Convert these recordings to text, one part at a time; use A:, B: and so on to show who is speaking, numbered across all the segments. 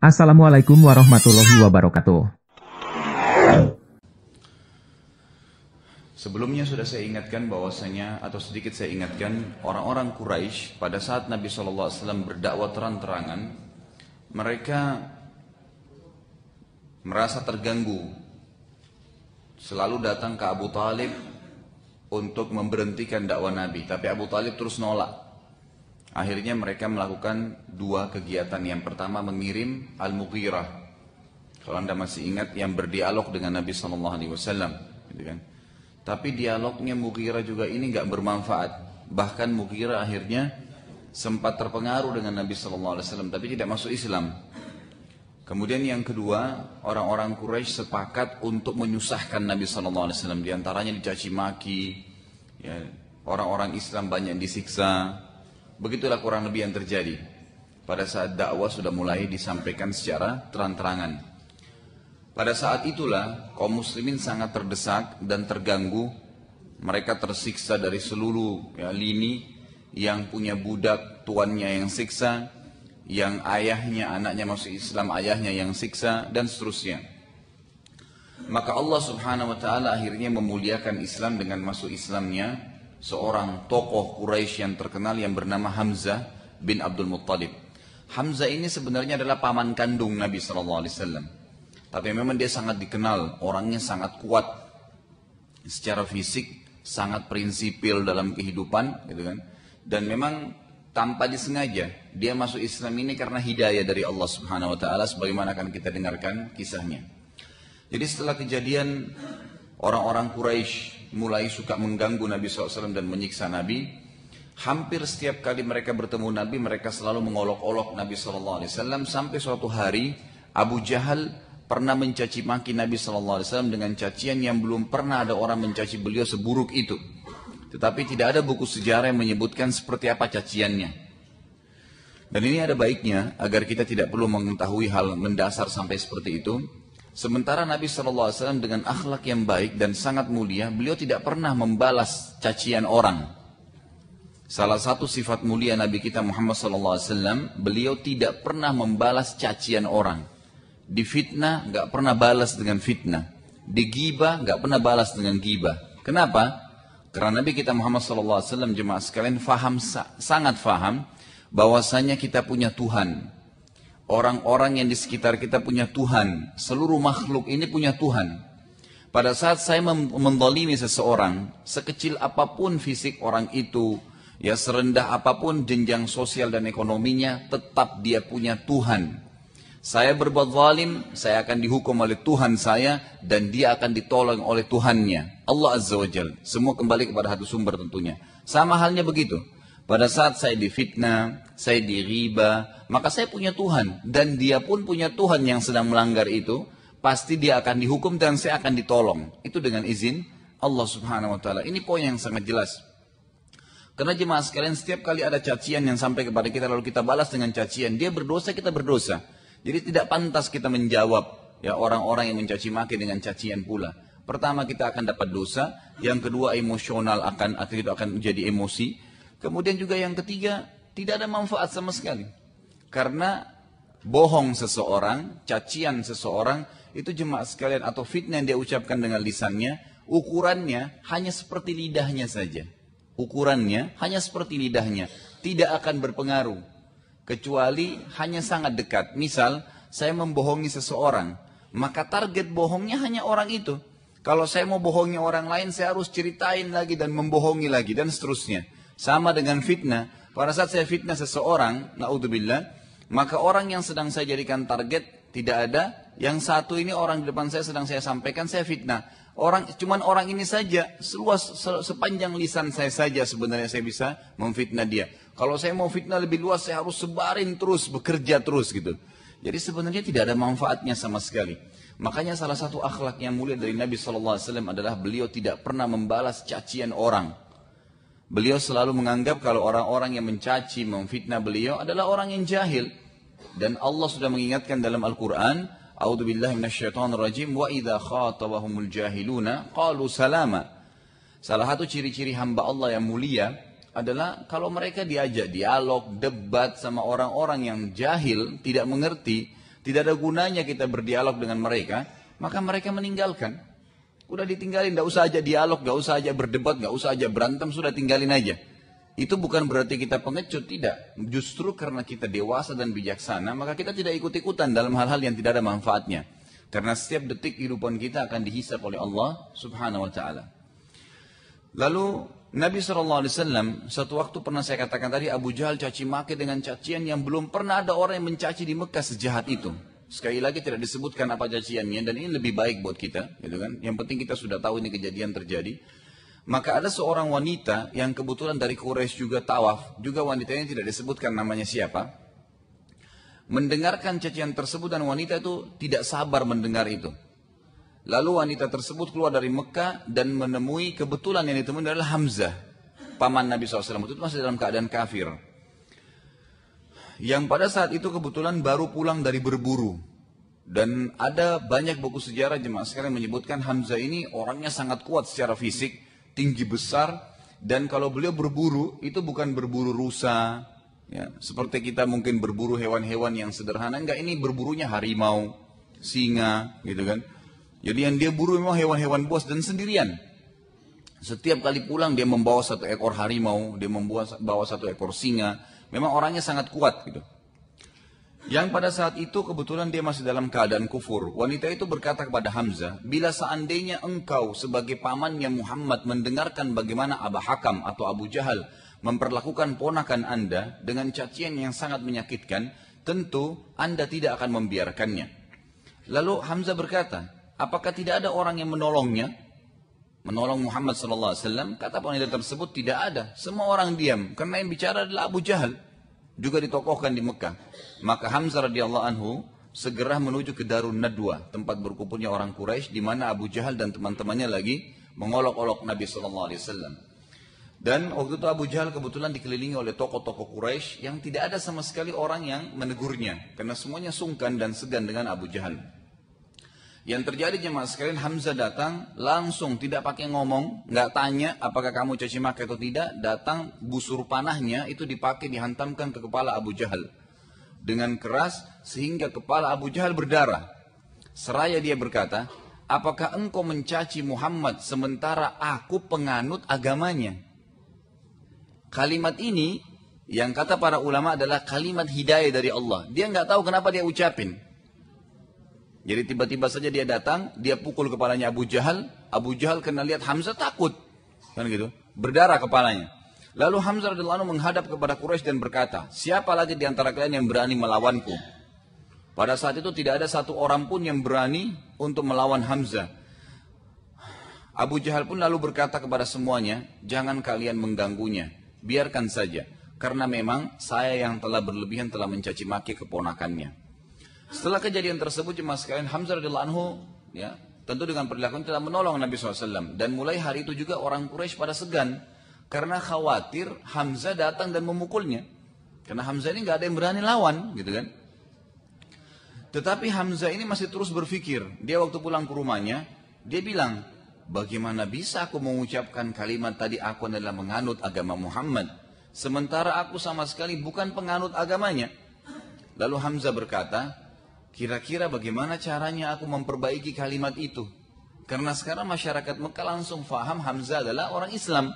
A: Assalamualaikum warahmatullahi wabarakatuh.
B: Sebelumnya sudah saya ingatkan bahwasanya, atau sedikit saya ingatkan, orang-orang Quraisy pada saat Nabi SAW berdakwah terang-terangan, mereka merasa terganggu, selalu datang ke Abu Talib untuk memberhentikan dakwah Nabi, tapi Abu Talib terus nolak. Akhirnya mereka melakukan dua kegiatan. Yang pertama mengirim Al-Mughirah, kalau anda masih ingat, yang berdialog dengan Nabi SAW, gitu kan. Tapi dialognya Mughirah juga ini nggak bermanfaat. Bahkan Mughirah akhirnya sempat terpengaruh dengan Nabi SAW, tapi tidak masuk Islam. Kemudian yang kedua, orang-orang Quraisy sepakat untuk menyusahkan Nabi SAW. Di antaranya dicaci maki, ya, orang-orang Islam banyak disiksa. Begitulah kurang lebih yang terjadi pada saat dakwah sudah mulai disampaikan secara terang-terangan. Pada saat itulah kaum muslimin sangat terdesak dan terganggu. Mereka tersiksa dari seluruh lini. Yang punya budak tuannya yang siksa, yang ayahnya anaknya masuk Islam ayahnya yang siksa, dan seterusnya. Maka Allah Subhanahu wa taala akhirnya memuliakan Islam dengan masuk Islamnya seorang tokoh Quraisy yang terkenal yang bernama Hamzah bin Abdul Muttalib. Hamzah ini sebenarnya adalah paman kandung Nabi SAW. Tapi memang dia sangat dikenal, orangnya sangat kuat secara fisik, sangat prinsipil dalam kehidupan, gitu kan. Dan memang tanpa disengaja dia masuk Islam ini karena hidayah dari Allah Subhanahu wa taala, sebagaimana akan kita dengarkan kisahnya. Jadi setelah kejadian orang-orang Quraisy mulai suka mengganggu Nabi SAW dan menyiksa Nabi, hampir setiap kali mereka bertemu Nabi, mereka selalu mengolok-olok Nabi SAW, sampai suatu hari Abu Jahal pernah mencaci maki Nabi SAW dengan cacian yang belum pernah ada orang mencaci beliau seburuk itu. Tetapi tidak ada buku sejarah yang menyebutkan seperti apa caciannya. Dan ini ada baiknya agar kita tidak perlu mengetahui hal mendasar sampai seperti itu. Sementara Nabi SAW dengan akhlak yang baik dan sangat mulia, beliau tidak pernah membalas cacian orang. Salah satu sifat mulia Nabi kita Muhammad SAW, beliau tidak pernah membalas cacian orang. Di fitnah nggak pernah balas dengan fitnah. Di ghibah nggak pernah balas dengan ghibah. Kenapa? Karena Nabi kita Muhammad SAW, jemaah sekalian, sangat faham bahwasanya kita punya Tuhan. Orang-orang yang di sekitar kita punya Tuhan. Seluruh makhluk ini punya Tuhan. Pada saat saya menzalimi seseorang, sekecil apapun fisik orang itu, ya serendah apapun jenjang sosial dan ekonominya, tetap dia punya Tuhan. Saya berbuat zalim, saya akan dihukum oleh Tuhan saya, dan dia akan ditolong oleh Tuhannya, Allah Azza wa Jalla. Semua kembali kepada satu sumber tentunya. Sama halnya begitu. Pada saat saya difitnah, saya diriba, maka saya punya Tuhan. Dan dia pun punya Tuhan yang sedang melanggar itu. Pasti dia akan dihukum dan saya akan ditolong. Itu dengan izin Allah Subhanahu wa ta'ala. Ini poin yang sangat jelas. Karena jemaah sekalian, setiap kali ada cacian yang sampai kepada kita lalu kita balas dengan cacian, dia berdosa, kita berdosa. Jadi tidak pantas kita menjawab ya orang-orang yang mencaci maki dengan cacian pula. Pertama, kita akan dapat dosa. Yang kedua, emosional akan menjadi emosi. Kemudian juga yang ketiga, tidak ada manfaat sama sekali. Karena bohong seseorang, cacian seseorang, itu jemaah sekalian, atau fitnah yang dia ucapkan dengan lisannya, ukurannya hanya seperti lidahnya saja. Ukurannya hanya seperti lidahnya, tidak akan berpengaruh. Kecuali hanya sangat dekat. Misal, saya membohongi seseorang, maka target bohongnya hanya orang itu. Kalau saya mau bohongi orang lain, saya harus ceritain lagi dan membohongi lagi, dan seterusnya. Sama dengan fitnah. Pada saat saya fitnah seseorang, na'udzubillah, maka orang yang sedang saya jadikan target tidak ada. Yang satu ini orang di depan saya sedang saya sampaikan, saya fitnah. Cuman orang ini saja, sepanjang lisan saya saja sebenarnya saya bisa memfitnah dia. Kalau saya mau fitnah lebih luas, saya harus sebarin terus, bekerja terus gitu. Jadi sebenarnya tidak ada manfaatnya sama sekali. Makanya salah satu akhlak yang mulia dari Nabi SAW adalah beliau tidak pernah membalas cacian orang. Beliau selalu menganggap kalau orang-orang yang mencaci, memfitnah beliau adalah orang yang jahil. Dan Allah sudah mengingatkan dalam Al-Quran, A'udzubillahi minasyaitonirrajim, wa idza khatabahumul jahiluna qalu salama. Salah satu ciri-ciri hamba Allah yang mulia adalah kalau mereka diajak dialog, debat sama orang-orang yang jahil, tidak mengerti, tidak ada gunanya kita berdialog dengan mereka, maka mereka meninggalkan. Udah ditinggalin, gak usah aja dialog, gak usah aja berdebat, gak usah aja berantem, sudah tinggalin aja. Itu bukan berarti kita pengecut, tidak. Justru karena kita dewasa dan bijaksana, maka kita tidak ikut-ikutan dalam hal-hal yang tidak ada manfaatnya. Karena setiap detik kehidupan kita akan dihisab oleh Allah subhanahu wa ta'ala. Lalu Nabi SAW satu waktu pernah saya katakan tadi, Abu Jahal caci maki dengan cacian yang belum pernah ada orang yang mencaci di Mekah sejahat itu. Sekali lagi tidak disebutkan apa caciannya, dan ini lebih baik buat kita, gitu kan? Yang penting kita sudah tahu ini kejadian terjadi. Maka ada seorang wanita yang kebetulan dari Quraisy juga tawaf, juga wanitanya tidak disebutkan namanya siapa. Mendengarkan cacian tersebut dan wanita itu tidak sabar mendengar itu. Lalu wanita tersebut keluar dari Mekah dan menemui, kebetulan yang ditemui adalah Hamzah, paman Nabi SAW, itu masih dalam keadaan kafir. Yang pada saat itu kebetulan baru pulang dari berburu. Dan ada banyak buku sejarah jemaah sekalian menyebutkan Hamzah ini orangnya sangat kuat secara fisik, tinggi besar, dan kalau beliau berburu itu bukan berburu rusa, ya, seperti kita mungkin berburu hewan-hewan yang sederhana, enggak, ini berburunya harimau, singa, gitu kan. Jadi yang dia buru memang hewan-hewan buas dan sendirian. Setiap kali pulang dia membawa satu ekor harimau, dia membawa satu ekor singa. Memang orangnya sangat kuat gitu. Yang pada saat itu kebetulan dia masih dalam keadaan kufur. Wanita itu berkata kepada Hamzah, bila seandainya engkau sebagai pamannya Muhammad mendengarkan bagaimana Abu Hakam atau Abu Jahal memperlakukan ponakan anda dengan cacian yang sangat menyakitkan, tentu anda tidak akan membiarkannya. Lalu Hamzah berkata, apakah tidak ada orang yang menolongnya? Menolong Muhammad SAW? Kata wanita tersebut, tidak ada. Semua orang diam, karena yang bicara adalah Abu Jahal. Juga ditokohkan di Mekah. Maka Hamzah radhiyallahu anhu segera menuju ke Darun Nadwa, tempat berkumpulnya orang Quraisy, di mana Abu Jahal dan teman-temannya lagi mengolok-olok Nabi SAW. Dan waktu itu Abu Jahal kebetulan dikelilingi oleh tokoh-tokoh Quraisy yang tidak ada sama sekali orang yang menegurnya, karena semuanya sungkan dan segan dengan Abu Jahal. Yang terjadi jemaah sekalian, Hamzah datang langsung, tidak pakai ngomong, nggak tanya apakah kamu caci maki atau tidak, datang busur panahnya itu dipakai dihantamkan ke kepala Abu Jahal dengan keras sehingga kepala Abu Jahal berdarah. Seraya dia berkata, apakah engkau mencaci Muhammad sementara aku penganut agamanya? Kalimat ini yang kata para ulama adalah kalimat hidayah dari Allah. Dia nggak tahu kenapa dia ucapin. Jadi tiba-tiba saja dia datang, dia pukul kepalanya Abu Jahal. Abu Jahal kena lihat Hamzah takut, kan gitu, berdarah kepalanya. Lalu Hamzah radhiyallahu anhu menghadap kepada Quraisy dan berkata, siapa lagi di antara kalian yang berani melawanku? Pada saat itu tidak ada satu orang pun yang berani untuk melawan Hamzah. Abu Jahal pun lalu berkata kepada semuanya, jangan kalian mengganggunya, biarkan saja, karena memang saya yang telah berlebihan telah mencaci maki keponakannya. Setelah kejadian tersebut jemaah sekalian, Hamzah radhiyallahu anhu ya, tentu dengan perilakunya telah menolong Nabi SAW. Dan mulai hari itu juga orang Quraisy pada segan, karena khawatir Hamzah datang dan memukulnya. Karena Hamzah ini nggak ada yang berani lawan, gitu kan. Tetapi Hamzah ini masih terus berpikir. Dia waktu pulang ke rumahnya, dia bilang, bagaimana bisa aku mengucapkan kalimat tadi aku adalah menganut agama Muhammad, sementara aku sama sekali bukan penganut agamanya. Lalu Hamzah berkata, kira-kira bagaimana caranya aku memperbaiki kalimat itu? Karena sekarang masyarakat Mekah langsung faham Hamzah adalah orang Islam.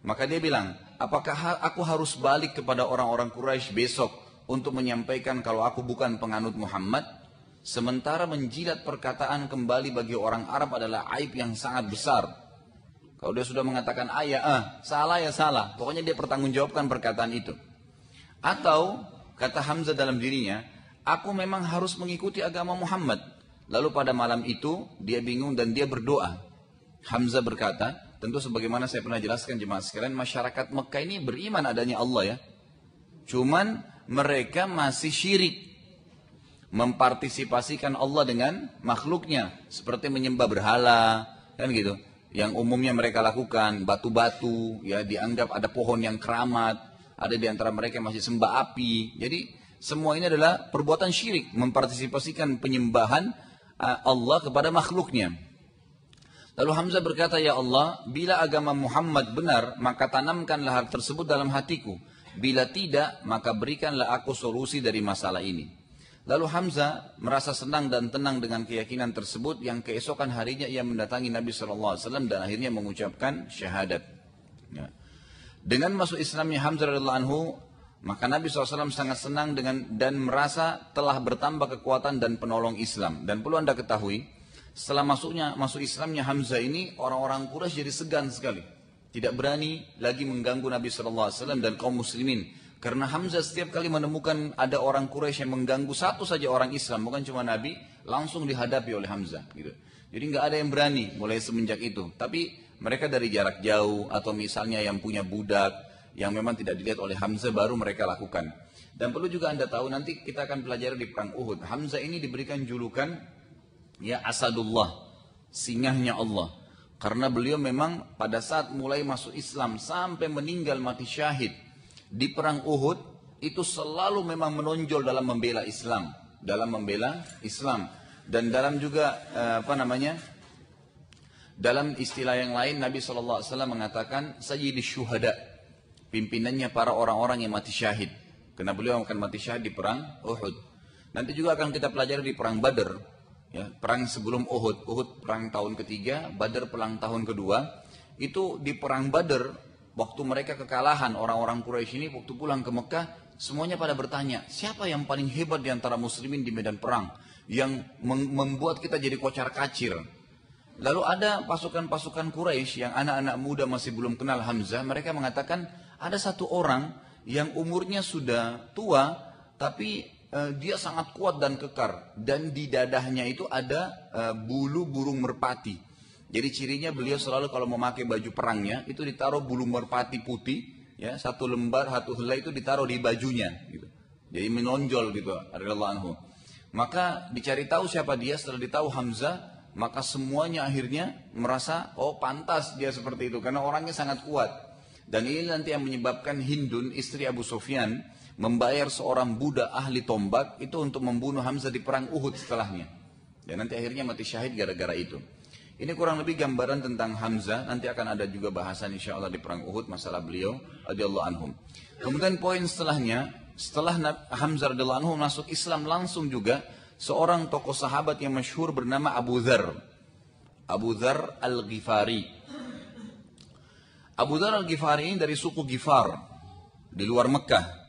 B: Maka dia bilang, apakah aku harus balik kepada orang-orang Quraisy besok untuk menyampaikan kalau aku bukan penganut Muhammad? Sementara menjilat perkataan kembali bagi orang Arab adalah aib yang sangat besar. Kalau dia sudah mengatakan salah ya salah. Pokoknya dia pertanggungjawabkan perkataan itu. Atau kata Hamzah dalam dirinya, aku memang harus mengikuti agama Muhammad. Lalu pada malam itu dia bingung dan dia berdoa. Hamzah berkata, tentu sebagaimana saya pernah jelaskan jemaah sekalian, masyarakat Mekah ini beriman adanya Allah ya. Cuman mereka masih syirik, mempartisipasikan Allah dengan makhluknya, seperti menyembah berhala, kan gitu. Yang umumnya mereka lakukan batu-batu, ya dianggap ada pohon yang keramat, ada di antara mereka yang masih sembah api. Jadi semua ini adalah perbuatan syirik, mempartisipasikan penyembahan Allah kepada makhluknya. Lalu Hamzah berkata, ya Allah, bila agama Muhammad benar, maka tanamkanlah hal tersebut dalam hatiku. Bila tidak, maka berikanlah aku solusi dari masalah ini. Lalu Hamzah merasa senang dan tenang dengan keyakinan tersebut, yang keesokan harinya ia mendatangi Nabi SAW dan akhirnya mengucapkan syahadat. Ya. Dengan masuk Islamnya Hamzah radhiyallahu anhu, maka Nabi SAW sangat senang dan merasa telah bertambah kekuatan dan penolong Islam. Dan perlu anda ketahui, setelah masuk Islamnya Hamzah ini, orang-orang Quraisy jadi segan sekali. Tidak berani lagi mengganggu Nabi SAW dan kaum muslimin. Karena Hamzah setiap kali menemukan ada orang Quraisy yang mengganggu satu saja orang Islam, bukan cuma Nabi, langsung dihadapi oleh Hamzah. Gitu. Jadi nggak ada yang berani mulai semenjak itu. Tapi mereka dari jarak jauh atau misalnya yang punya budak yang memang tidak dilihat oleh Hamzah baru mereka lakukan. Dan perlu juga anda tahu, nanti kita akan pelajari di perang Uhud. Hamzah ini diberikan julukan ya Asadullah, singahnya Allah. Karena beliau memang pada saat mulai masuk Islam sampai meninggal mati syahid di perang Uhud itu selalu memang menonjol dalam membela Islam, dan dalam juga dalam istilah yang lain Nabi SAW mengatakan Sayyidis Syuhada, pimpinannya para orang-orang yang mati syahid. Karena beliau akan mati syahid di perang Uhud. Nanti juga akan kita pelajari di perang Badr, ya, perang sebelum Uhud. Uhud perang tahun ketiga, Badr perang tahun kedua. Itu di perang Badr, waktu mereka kekalahan orang-orang Quraisy ini, waktu pulang ke Mekah, semuanya pada bertanya, siapa yang paling hebat di antara muslimin di medan perang, yang membuat kita jadi kocar-kacir. Lalu ada pasukan-pasukan Quraisy yang anak-anak muda masih belum kenal Hamzah, mereka mengatakan ada satu orang yang umurnya sudah tua, tapi dia sangat kuat dan kekar, dan di dadahnya itu ada bulu burung merpati. Jadi cirinya beliau selalu kalau memakai baju perangnya itu ditaruh bulu merpati putih, ya, satu lembar, satu helai itu ditaruh di bajunya, gitu. Jadi menonjol gitu, radhiyallahu anhu. Maka dicari tahu siapa dia. Setelah ditahu Hamzah, maka semuanya akhirnya merasa oh pantas dia seperti itu karena orangnya sangat kuat. Dan ini nanti yang menyebabkan Hindun, istri Abu Sufyan, membayar seorang budak ahli tombak itu untuk membunuh Hamzah di perang Uhud setelahnya. Dan nanti akhirnya mati syahid gara-gara itu. Ini kurang lebih gambaran tentang Hamzah. Nanti akan ada juga bahasan insya Allah di perang Uhud masalah beliau radhiyallahu anhum. Kemudian poin setelahnya, setelah Hamzah radhiyallahu anhu masuk Islam, langsung juga seorang tokoh sahabat yang masyhur bernama Abu Dzar. Abu Dzar Al-Ghifari. Abu Dzar Al-Ghifari ini dari suku Ghifar di luar Mekah.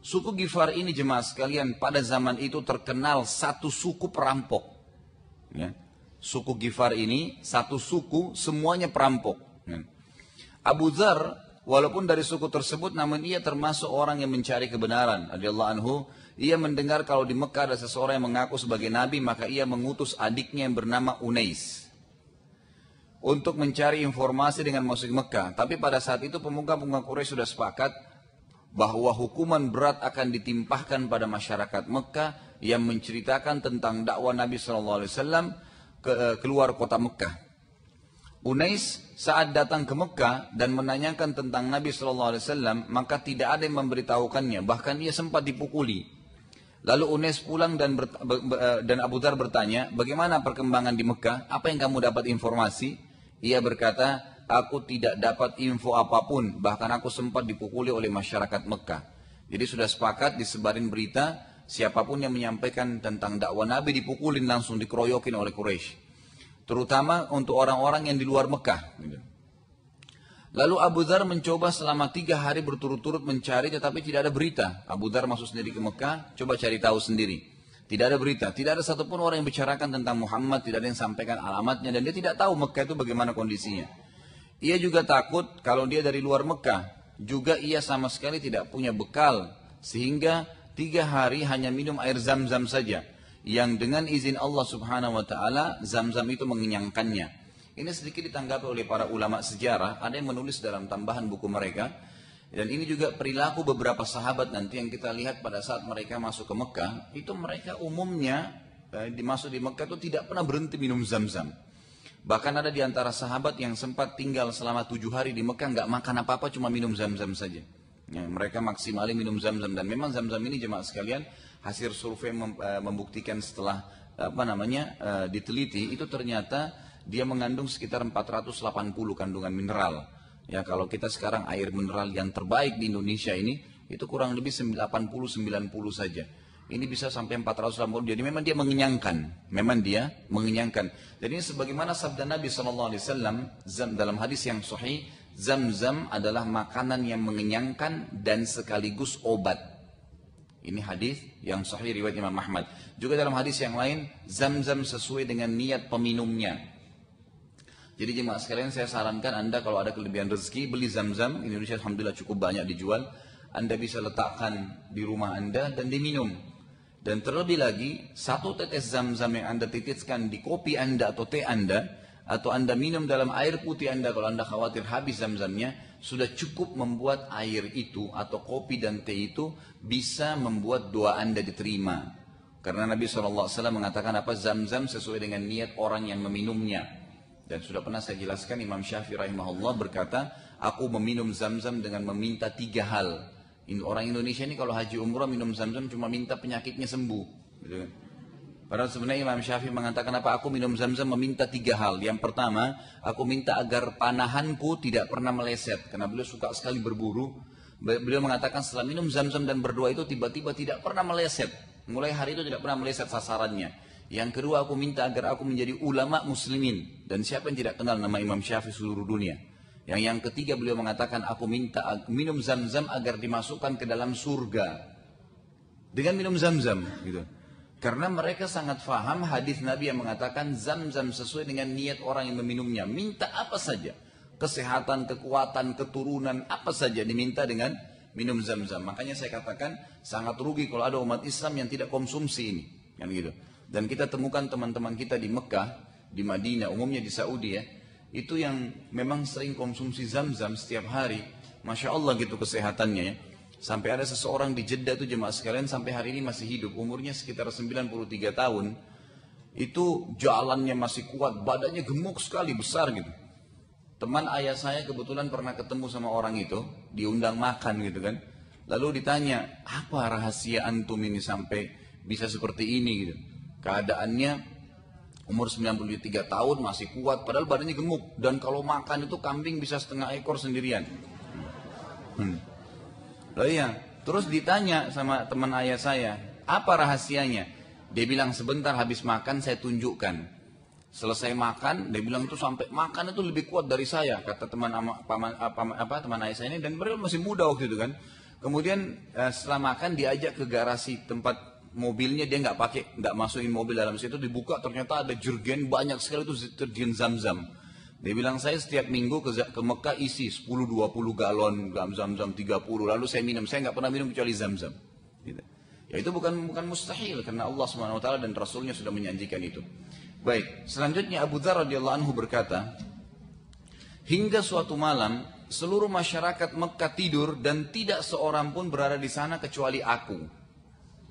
B: Suku Ghifar ini jemaah sekalian pada zaman itu terkenal satu suku perampok. Ya. Suku Ghifar ini satu suku, semuanya perampok. Abu Dzar walaupun dari suku tersebut, namun ia termasuk orang yang mencari kebenaran radhiyallahu anhu. Ia mendengar kalau di Mekah ada seseorang yang mengaku sebagai nabi, maka ia mengutus adiknya yang bernama Unais untuk mencari informasi dengan masuk Mekah. Tapi pada saat itu pemuka-pemuka Quraisy sudah sepakat bahwa hukuman berat akan ditimpahkan pada masyarakat Mekah yang menceritakan tentang dakwah Nabi SAW keluar kota Mekah. Unais saat datang ke Mekah dan menanyakan tentang Nabi SAW, maka tidak ada yang memberitahukannya, bahkan ia sempat dipukuli. Lalu Unais pulang dan Abu Dzar bertanya, bagaimana perkembangan di Mekah? Apa yang kamu dapat informasi? Ia berkata, aku tidak dapat info apapun, bahkan aku sempat dipukuli oleh masyarakat Mekah. Jadi sudah sepakat disebarin berita, siapapun yang menyampaikan tentang dakwah Nabi dipukulin langsung, dikeroyokin oleh Quraisy. Terutama untuk orang-orang yang di luar Mekah. Lalu Abu Dzar mencoba selama 3 hari berturut-turut mencari, tetapi tidak ada berita. Abu Dzar masuk sendiri ke Mekah, coba cari tahu sendiri. Tidak ada berita, tidak ada satupun orang yang bicarakan tentang Muhammad, tidak ada yang sampaikan alamatnya, dan dia tidak tahu Mekah itu bagaimana kondisinya. Ia juga takut kalau dia dari luar Mekah, juga ia sama sekali tidak punya bekal, sehingga 3 hari hanya minum air Zam-Zam saja, yang dengan izin Allah Subhanahu wa Ta'ala Zam-Zam itu mengenyangkannya. Ini sedikit ditanggapi oleh para ulama sejarah, ada yang menulis dalam tambahan buku mereka, dan ini juga perilaku beberapa sahabat nanti yang kita lihat pada saat mereka masuk ke Mekah. Itu mereka umumnya masuk di Mekah itu tidak pernah berhenti minum Zam-Zam. Bahkan ada di antara sahabat yang sempat tinggal selama 7 hari di Mekah, nggak makan apa-apa, cuma minum Zam-Zam saja. Ya, mereka maksimalnya minum Zam-Zam, dan memang Zam-Zam ini jemaah sekalian, hasil survei membuktikan setelah diteliti, itu ternyata dia mengandung sekitar 480 kandungan mineral. Ya, kalau kita sekarang air mineral yang terbaik di Indonesia ini, itu kurang lebih 80-90 saja. Ini bisa sampai 480. Jadi memang dia mengenyangkan. Memang dia mengenyangkan. Jadi ini sebagaimana sabda Nabi SAW dalam hadis yang sahih, Zam-zam adalah makanan yang mengenyangkan dan sekaligus obat. Ini hadis yang sahih riwayat Imam Ahmad. Juga dalam hadis yang lain, Zam-zam sesuai dengan niat peminumnya. Jadi jemaah sekalian, saya sarankan Anda kalau ada kelebihan rezeki, beli Zam-zam. Indonesia alhamdulillah cukup banyak dijual. Anda bisa letakkan di rumah Anda dan diminum. Dan terlebih lagi, satu tetes Zam-zam yang Anda titiskan di kopi Anda atau teh Anda, atau Anda minum dalam air putih Anda kalau Anda khawatir habis Zam-zamnya, sudah cukup membuat air itu atau kopi dan teh itu bisa membuat doa Anda diterima. Karena Nabi SAW mengatakan apa? Zam-zam sesuai dengan niat orang yang meminumnya. Dan sudah pernah saya jelaskan, Imam Syafi'i rahimahullah berkata, aku meminum Zam-zam dengan meminta 3 hal. Orang Indonesia ini kalau haji umrah minum Zam-zam cuma minta penyakitnya sembuh, gitu kan? Padahal sebenarnya Imam Syafi'i mengatakan apa? Aku minum Zam-zam meminta 3 hal. Yang pertama, aku minta agar panahanku tidak pernah meleset, karena beliau suka sekali berburu. Beliau mengatakan setelah minum Zam-zam dan berdoa itu tiba-tiba tidak pernah meleset. Mulai hari itu tidak pernah meleset sasarannya. Yang kedua, aku minta agar aku menjadi ulama muslimin. Dan siapa yang tidak kenal nama Imam Syafi'i seluruh dunia? Yang ketiga beliau mengatakan aku minta minum Zam-zam agar dimasukkan ke dalam surga dengan minum Zam-zam, gitu. Karena mereka sangat faham hadis Nabi yang mengatakan Zam-zam sesuai dengan niat orang yang meminumnya. Minta apa saja, kesehatan, kekuatan, keturunan, apa saja diminta dengan minum Zam-zam. Makanya saya katakan sangat rugi kalau ada umat Islam yang tidak konsumsi ini, kan gitu. Dan kita temukan teman-teman kita di Mekah, di Madinah, umumnya di Saudi ya, itu yang memang sering konsumsi Zam-zam setiap hari. Masya Allah gitu kesehatannya ya. Sampai ada seseorang di Jeddah itu jemaah sekalian sampai hari ini masih hidup. Umurnya sekitar 93 tahun. Itu jalannya masih kuat, badannya gemuk sekali, besar gitu. Teman ayah saya kebetulan pernah ketemu sama orang itu, diundang makan gitu kan. Lalu ditanya, apa rahasia antum ini sampai bisa seperti ini gitu. Keadaannya umur 93 tahun masih kuat, padahal badannya gemuk. Dan kalau makan itu kambing bisa setengah ekor sendirian. Lalu ya, terus ditanya sama teman ayah saya, apa rahasianya? Dia bilang sebentar habis makan saya tunjukkan. Selesai makan, dia bilang itu sampai makan itu lebih kuat dari saya, kata teman ayah saya ini. Dan beliau masih muda waktu itu kan. Kemudian setelah makan diajak ke garasi tempat mobilnya, dia nggak masukin mobil dalam situ, dibuka ternyata ada jerigen banyak sekali itu jerigen Zam-zam. Dia bilang saya setiap minggu ke Mekah isi 10-20 galon Zam-zam 30, lalu saya minum, saya nggak pernah minum kecuali Zam-zam. Gitu. Ya itu bukan mustahil karena Allah SWT dan Rasulnya sudah menjanjikan itu. Baik, selanjutnya Abu Dzar radhiyallahu anhu berkata, hingga suatu malam seluruh masyarakat Mekah tidur dan tidak seorang pun berada di sana kecuali aku.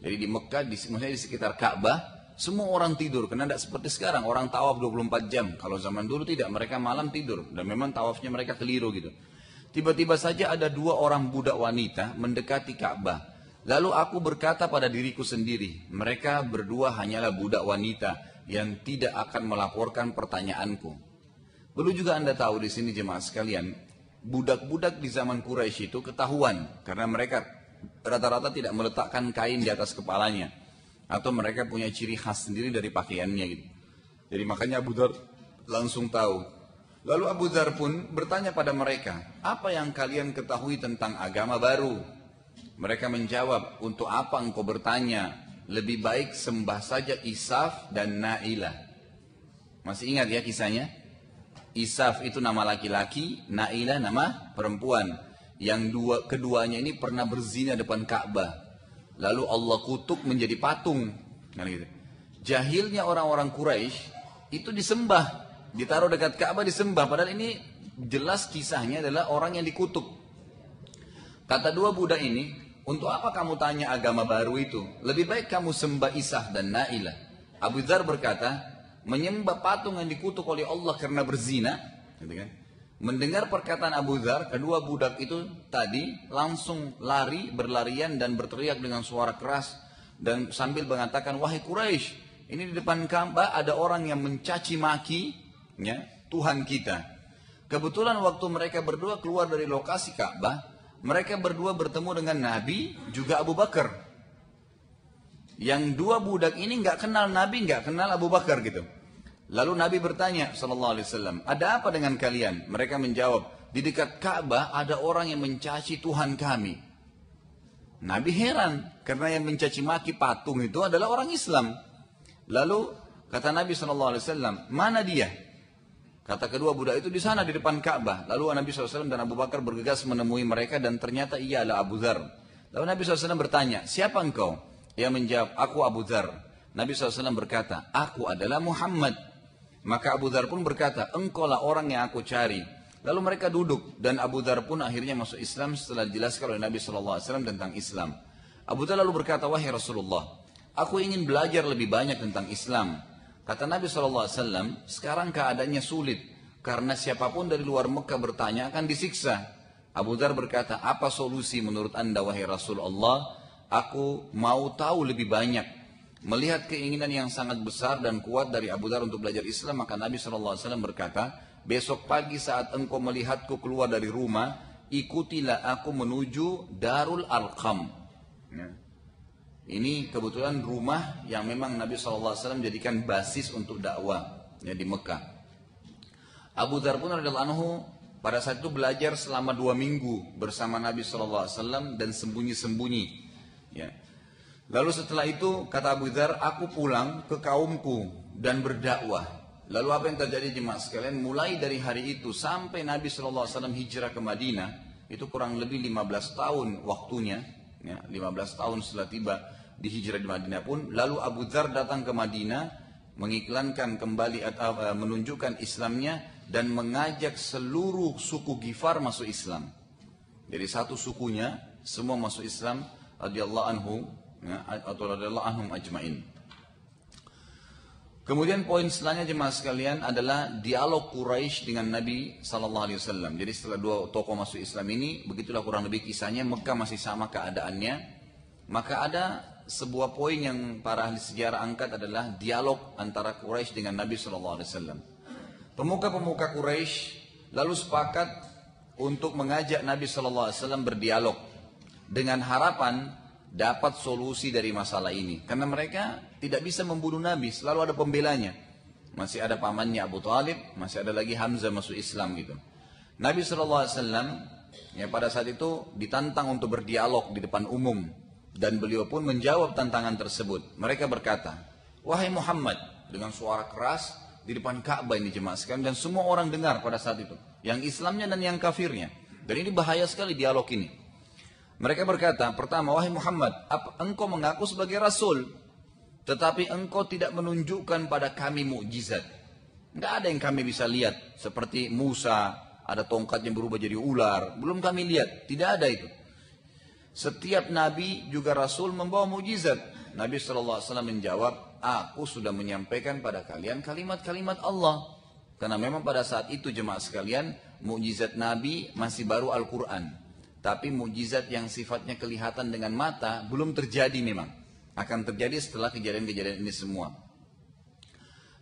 B: Jadi di Mekah, maksudnya di sekitar Ka'bah, semua orang tidur. Karena tidak seperti sekarang, orang tawaf 24 jam. Kalau zaman dulu tidak, mereka malam tidur. Dan memang tawafnya mereka keliru gitu. Tiba-tiba saja ada 2 orang budak wanita mendekati Ka'bah. Lalu aku berkata pada diriku sendiri, mereka berdua hanyalah budak wanita yang tidak akan melaporkan pertanyaanku. Perlu juga Anda tahu di sini jemaah sekalian, budak-budak di zaman Quraisy itu ketahuan. Karena mereka rata-rata tidak meletakkan kain di atas kepalanya, atau mereka punya ciri khas sendiri dari pakaiannya gitu. Jadi makanya Abu Dzar langsung tahu. Lalu Abu Dzar pun bertanya pada mereka, apa yang kalian ketahui tentang agama baru? Mereka menjawab, untuk apa engkau bertanya? Lebih baik sembah saja Isaf dan Na'ilah. Masih ingat ya kisahnya? Isaf itu nama laki-laki, Na'ilah nama perempuan. Yang keduanya ini pernah berzina depan Ka'bah. Lalu Allah kutuk menjadi patung. Nah, gitu. Jahilnya orang-orang Quraisy itu disembah, ditaruh dekat Ka'bah disembah. Padahal ini jelas kisahnya adalah orang yang dikutuk. Kata 2 budak ini, untuk apa kamu tanya agama baru itu? Lebih baik kamu sembah Isah dan Na'ilah. Abu Dzar berkata, menyembah patung yang dikutuk oleh Allah karena berzina, gitu kan? Mendengar perkataan Abu Dzar, kedua budak itu tadi langsung berlarian dan berteriak dengan suara keras dan sambil mengatakan, wahai Quraisy, ini di depan Ka'bah ada orang yang mencaci maki ya, Tuhan kita. Kebetulan waktu mereka berdua keluar dari lokasi Ka'bah, mereka berdua bertemu dengan Nabi juga Abu Bakar. Yang dua budak ini nggak kenal Nabi, nggak kenal Abu Bakar gitu. Lalu Nabi bertanya sallallahu alaihi wasallam, ada apa dengan kalian? Mereka menjawab, di dekat Ka'bah ada orang yang mencaci Tuhan kami. Nabi heran, karena yang mencaci maki patung itu adalah orang Islam. Lalu kata Nabi sallallahu alaihi wasallam, mana dia? Kata kedua budak itu di sana di depan Ka'bah. Lalu Nabi SAW dan Abu Bakar bergegas menemui mereka dan ternyata ia adalah Abu Dzar. Lalu Nabi SAW bertanya, siapa engkau? Ia menjawab, aku Abu Dzar. Nabi SAW berkata, aku adalah Muhammad. Maka Abu Dzar pun berkata, engkaulah orang yang aku cari. Lalu mereka duduk dan Abu Dzar pun akhirnya masuk Islam setelah dijelaskan oleh Nabi SAW tentang Islam. Abu Dzar lalu berkata, wahai Rasulullah, aku ingin belajar lebih banyak tentang Islam. Kata Nabi SAW, sekarang keadaannya sulit. Karena siapapun dari luar Mekah bertanya akan disiksa. Abu Dzar berkata, apa solusi menurut anda wahai Rasulullah? Aku mau tahu lebih banyak. Melihat keinginan yang sangat besar dan kuat dari Abu Dzar untuk belajar Islam, maka Nabi SAW berkata, besok pagi saat engkau melihatku keluar dari rumah, ikutilah aku menuju Darul Arqam. Ya. Ini kebetulan rumah yang memang Nabi SAW jadikan basis untuk dakwah ya, di Mekah. Abu Dzar pun radhiyallahu anhu pada saat itu belajar selama 2 minggu bersama Nabi SAW dan sembunyi-sembunyi. Ya. Lalu setelah itu kata Abu Dzar, aku pulang ke kaumku dan berdakwah. Lalu apa yang terjadi jemaah sekalian? Mulai dari hari itu sampai Nabi SAW hijrah ke Madinah, itu kurang lebih 15 tahun waktunya. Ya, 15 tahun setelah tiba di hijrah di Madinah pun, lalu Abu Dzar datang ke Madinah, mengiklankan kembali atau menunjukkan Islamnya dan mengajak seluruh suku Ghifar masuk Islam. Jadi satu sukunya semua masuk Islam radhiyallahu anhu ya, atau radhiyallahu anhum ajmain. Kemudian poin selanjutnya jemaah sekalian adalah dialog Quraisy dengan Nabi SAW. Jadi setelah dua tokoh masuk Islam ini, begitulah kurang lebih kisahnya. Mekah masih sama keadaannya. Maka ada sebuah poin yang para ahli sejarah angkat adalah dialog antara Quraisy dengan Nabi SAW. Pemuka-pemuka Quraisy lalu sepakat untuk mengajak Nabi SAW berdialog dengan harapan dapat solusi dari masalah ini. Karena mereka tidak bisa membunuh Nabi, selalu ada pembelanya. Masih ada pamannya Abu Talib, masih ada lagi Hamzah masuk Islam gitu. Nabi SAW ya, pada saat itu ditantang untuk berdialog di depan umum. Dan beliau pun menjawab tantangan tersebut. Mereka berkata, wahai Muhammad, dengan suara keras di depan Ka'bah ini jemaah sekalian. Dan semua orang dengar pada saat itu. Yang Islamnya dan yang kafirnya. Dan ini bahaya sekali dialog ini. Mereka berkata, pertama, wahai Muhammad, engkau mengaku sebagai Rasul, tetapi engkau tidak menunjukkan pada kami mukjizat. Nggak ada yang kami bisa lihat, seperti Musa, ada tongkat yang berubah jadi ular, belum kami lihat, tidak ada itu. Setiap Nabi juga Rasul membawa mukjizat. Nabi SAW menjawab, aku sudah menyampaikan pada kalian kalimat-kalimat Allah. Karena memang pada saat itu jemaah sekalian, mukjizat Nabi masih baru Al-Quran. Tapi mukjizat yang sifatnya kelihatan dengan mata belum terjadi memang. Akan terjadi setelah kejadian-kejadian ini semua.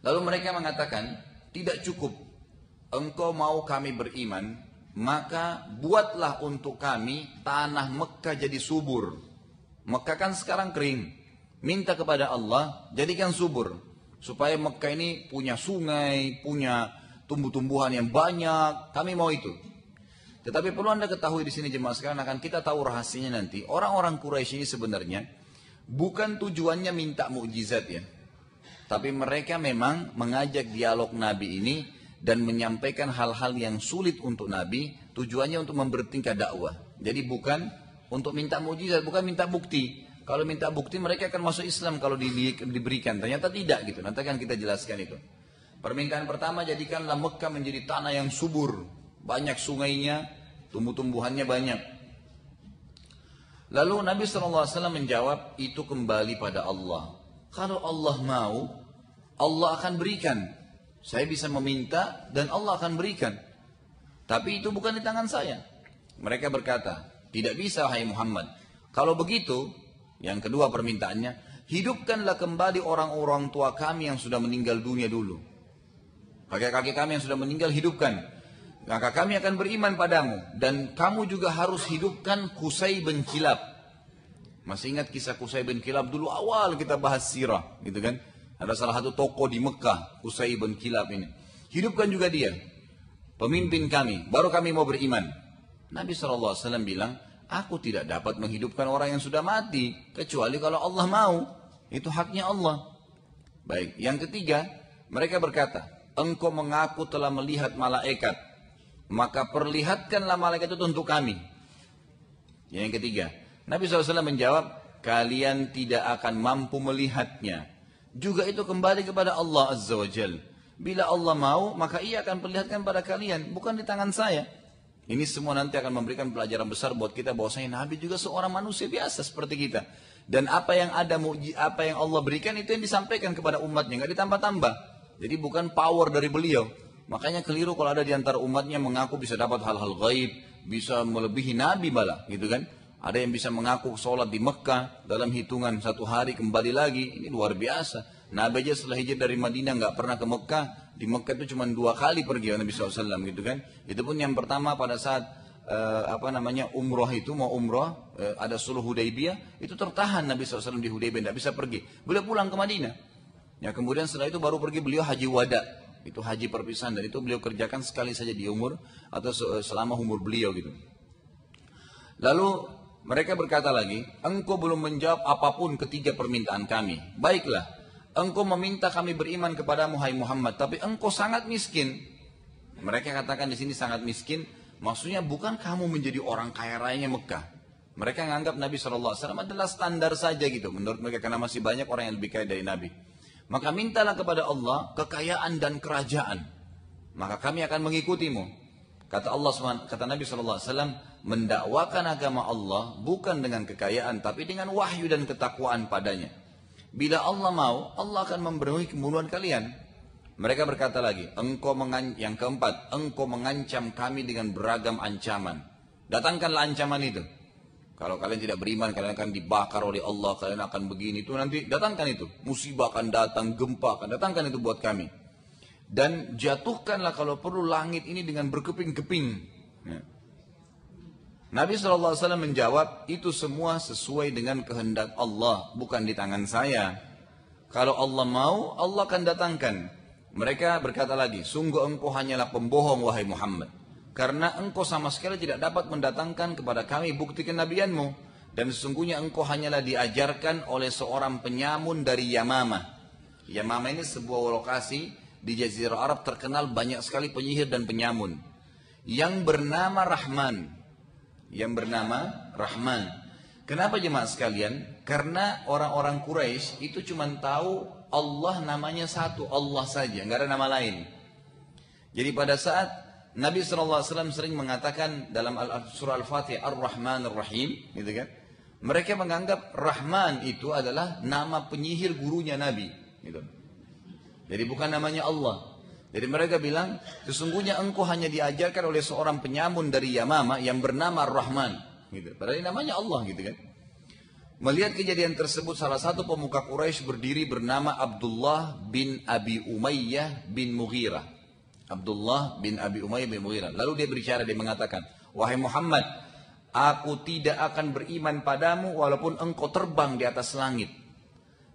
B: Lalu mereka mengatakan, tidak cukup. Engkau mau kami beriman, maka buatlah untuk kami tanah Mekah jadi subur. Mekah kan sekarang kering. Minta kepada Allah, jadikan subur. Supaya Mekah ini punya sungai, punya tumbuh-tumbuhan yang banyak. Kami mau itu. Tetapi perlu anda ketahui di sini jemaah sekalian, akan kita tahu rahasianya nanti. Orang-orang Quraisy ini sebenarnya bukan tujuannya minta mukjizat ya. Tapi mereka memang mengajak dialog Nabi ini dan menyampaikan hal-hal yang sulit untuk Nabi. Tujuannya untuk membertingkat dakwah. Jadi bukan untuk minta mukjizat, bukan minta bukti. Kalau minta bukti mereka akan masuk Islam kalau diberikan. Ternyata tidak gitu. Nanti akan kita jelaskan itu. Permintaan pertama, jadikanlah Mekah menjadi tanah yang subur. Banyak sungainya, tumbuh-tumbuhannya banyak. Lalu Nabi SAW menjawab, itu kembali pada Allah. Kalau Allah mau, Allah akan berikan. Saya bisa meminta dan Allah akan berikan. Tapi itu bukan di tangan saya. Mereka berkata, tidak bisa wahai Muhammad. Kalau begitu, yang kedua permintaannya, hidupkanlah kembali orang-orang tua kami yang sudah meninggal dunia dulu. Kakek-kakek kami yang sudah meninggal, hidupkan. Maka kami akan beriman padamu. Dan kamu juga harus hidupkan Qusay bin Kilab. Masih ingat kisah Qusay bin Kilab dulu awal kita bahas sirah, gitu kan? Ada salah satu tokoh di Mekah, Qusay bin Kilab ini. Hidupkan juga dia, pemimpin kami, baru kami mau beriman. Nabi SAW bilang, aku tidak dapat menghidupkan orang yang sudah mati, kecuali kalau Allah mau. Itu haknya Allah. Baik, yang ketiga, mereka berkata, engkau mengaku telah melihat malaikat, maka perlihatkanlah malaikat itu untuk kami. Yang ketiga, Nabi SAW menjawab, kalian tidak akan mampu melihatnya. Juga itu kembali kepada Allah Azza wa Jal. Bila Allah mau, maka ia akan perlihatkan pada kalian, bukan di tangan saya. Ini semua nanti akan memberikan pelajaran besar buat kita, bahwasanya Nabi juga seorang manusia biasa seperti kita. Dan apa yang ada, apa yang Allah berikan itu yang disampaikan kepada umatnya, nggak ditambah-tambah. Jadi bukan power dari beliau. Makanya keliru kalau ada di antara umatnya mengaku bisa dapat hal-hal gaib, bisa melebihi Nabi malah, gitu kan? Ada yang bisa mengaku sholat di Mekah dalam hitungan 1 hari kembali lagi. Ini luar biasa. Nabi aja setelah hijrah dari Madinah nggak pernah ke Mekah. Di Mekah itu cuma 2 kali pergi Nabi SAW, gitu kan? Itu pun yang pertama pada saat umroh itu mau umroh, ada sulh Hudaybiyah, itu tertahan Nabi SAW di Hudaybiyah, tidak bisa pergi. Beliau pulang ke Madinah. Ya kemudian setelah itu baru pergi beliau haji wada. Itu haji perpisahan, dan itu beliau kerjakan sekali saja di umur atau selama umur beliau gitu. Lalu mereka berkata lagi, engkau belum menjawab apapun ketiga permintaan kami. Baiklah, engkau meminta kami beriman kepadamu hai Muhammad, tapi engkau sangat miskin. Mereka katakan di sini sangat miskin, maksudnya bukan kamu menjadi orang kaya rayanya Mekah. Mereka menganggap Nabi SAW adalah standar saja gitu menurut mereka, karena masih banyak orang yang lebih kaya dari Nabi. Maka mintalah kepada Allah kekayaan dan kerajaan, maka kami akan mengikutimu. Kata Nabi SAW, mendakwakan agama Allah bukan dengan kekayaan, tapi dengan wahyu dan ketakwaan padanya. Bila Allah mau, Allah akan memenuhi kebutuhan kalian. Mereka berkata lagi, yang keempat, engkau mengancam kami dengan beragam ancaman. Datangkanlah ancaman itu. Kalau kalian tidak beriman, kalian akan dibakar oleh Allah, kalian akan begini, itu nanti datangkan itu. Musibah akan datang, gempa akan datangkan itu buat kami. Dan jatuhkanlah kalau perlu langit ini dengan berkeping-keping. Ya. Nabi SAW menjawab, itu semua sesuai dengan kehendak Allah, bukan di tangan saya. Kalau Allah mau, Allah akan datangkan. Mereka berkata lagi, sungguh engkau hanyalah pembohong wahai Muhammad. Karena engkau sama sekali tidak dapat mendatangkan kepada kami bukti kenabianmu. Dan sesungguhnya engkau hanyalah diajarkan oleh seorang penyamun dari Yamamah. Yamamah ini sebuah lokasi di Jazirah Arab terkenal banyak sekali penyihir dan penyamun. Yang bernama Rahman. Kenapa jemaah sekalian? Karena orang-orang Quraisy itu cuma tahu Allah namanya satu, Allah saja, nggak ada nama lain. Jadi pada saat Nabi SAW sering mengatakan dalam surah Al-Fatihah Ar-Rahman Ar-Rahim, gitu kan? Mereka menganggap Rahman itu adalah nama penyihir gurunya Nabi, gitu. Jadi bukan namanya Allah. Jadi mereka bilang, sesungguhnya engkau hanya diajarkan oleh seorang penyamun dari Yamamah yang bernama Rahman. Gitu. Padahal namanya Allah, gitu kan. Melihat kejadian tersebut, salah satu pemuka Quraisy berdiri bernama Abdullah bin Abi Umayyah bin Mughirah. Abdullah bin Abi Umayyah bin Mughirah. Lalu dia berbicara, dia mengatakan, wahai Muhammad, aku tidak akan beriman padamu walaupun engkau terbang di atas langit.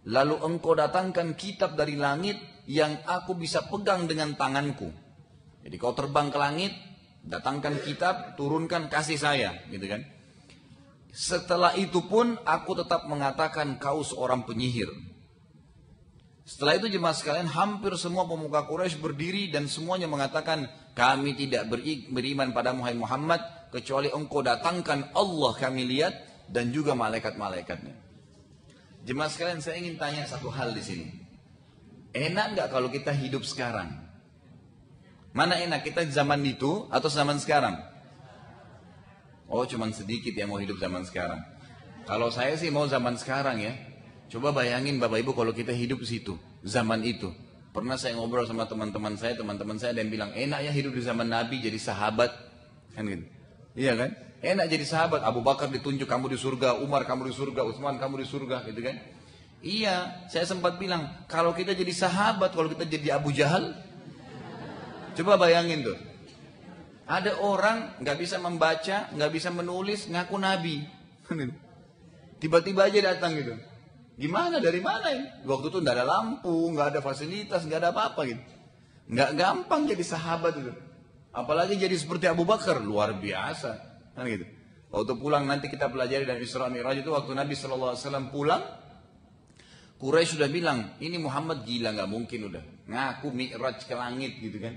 B: Lalu engkau datangkan kitab dari langit yang aku bisa pegang dengan tanganku. Jadi kau terbang ke langit, datangkan kitab, turunkan, kasih saya, gitu kan. Setelah itu pun aku tetap mengatakan kau seorang penyihir. Setelah itu jemaah sekalian, hampir semua pemuka Quraisy berdiri dan semuanya mengatakan, kami tidak beriman padamu hai Muhammad kecuali engkau datangkan Allah kami lihat dan juga malaikat-malaikatnya. Jemaah sekalian, saya ingin tanya satu hal di sini. Enak nggak kalau kita hidup sekarang? Mana enak, kita zaman itu atau zaman sekarang? Oh, cuman sedikit yang mau hidup zaman sekarang. Kalau saya sih mau zaman sekarang ya. Coba bayangin Bapak Ibu kalau kita hidup di situ, zaman itu. Pernah saya ngobrol sama teman-teman saya ada yang bilang, enak ya hidup di zaman Nabi jadi sahabat. Kan gitu. Iya kan? Enak jadi sahabat, Abu Bakar ditunjuk kamu di surga, Umar kamu di surga, Utsman kamu di surga, gitu kan? Iya, saya sempat bilang, kalau kita jadi sahabat, kalau kita jadi Abu Jahal, coba bayangin tuh. Ada orang nggak bisa membaca, nggak bisa menulis, ngaku nabi. Tiba-tiba aja datang gitu. Gimana, dari mana ini? Waktu itu nggak ada lampu, nggak ada fasilitas, nggak ada apa-apa gitu. Nggak gampang jadi sahabat itu. Apalagi jadi seperti Abu Bakar, luar biasa. Kan gitu. Waktu pulang nanti kita pelajari dan Isra Mi'raj itu waktu Nabi SAW pulang, Quraisy sudah bilang, ini Muhammad gila, nggak mungkin udah. Ngaku Mi'raj ke langit gitu kan.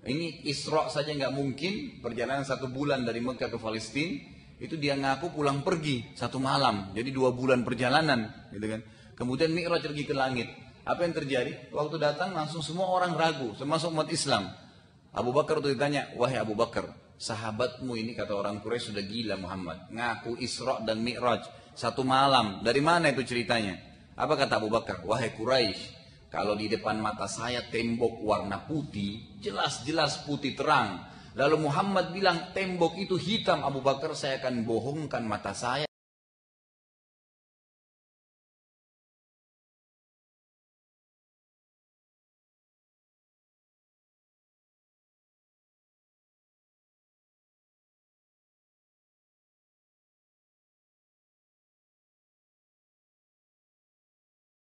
B: Ini Isra saja nggak mungkin, perjalanan 1 bulan dari Mekah ke Palestina. Itu dia ngaku pulang pergi 1 malam, jadi 2 bulan perjalanan, gitu kan. Kemudian Mi'raj pergi ke langit. Apa yang terjadi? Waktu datang langsung semua orang ragu, termasuk umat Islam. Abu Bakar itu ditanya, wahai Abu Bakar, sahabatmu ini kata orang Quraisy sudah gila Muhammad, ngaku Isra dan Mi'raj 1 malam. Dari mana itu ceritanya? Apa kata Abu Bakar? Wahai Quraisy, kalau di depan mata saya tembok warna putih, jelas-jelas putih terang. Lalu Muhammad bilang tembok itu hitam, Abu Bakar, saya akan bohongkan mata saya.